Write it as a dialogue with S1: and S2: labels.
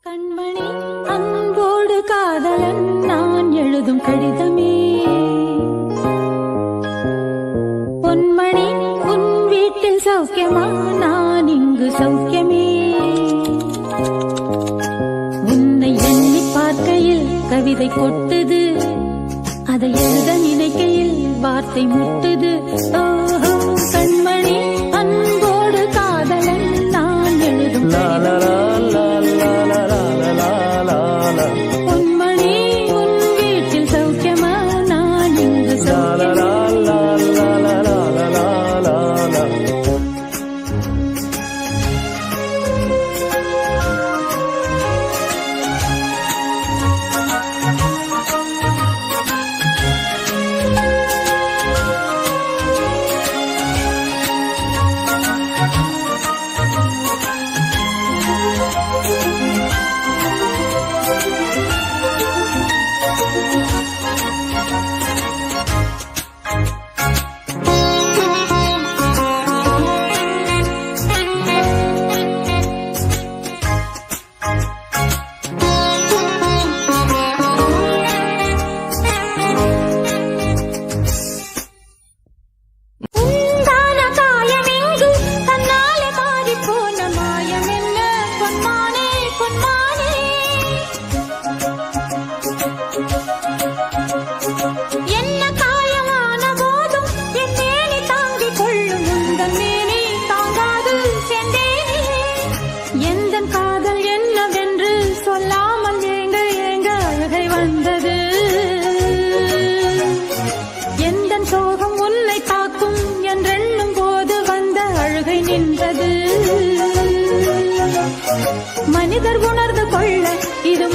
S1: கண்மணி அன்போடு காதலன் நான் எழுதும் கடிதமே, பொன்மணி உன் வீட்டில் சௌக்கியமா, நான் இங்கு சௌக்கியமே. உன்னை எண்ணி பார்க்கையில் கவிதை கொட்டுது, அதை எழுத நினைக்கையில் வார்த்தை முட்டுது. ஓஹோ கண்மணி அன்போடு காதலன் நான் எழுதும் கடிதமே, பொன்மணி உன் வீட்டில் சௌக்கியமா, நான் இங்கு சௌக்கியமா. சோகம் உன்னை தாக்கும் என்றெண்ணும் போது வந்த அழுகை நின்றது. மனிதர் உணர்ந்து கொள்ள இது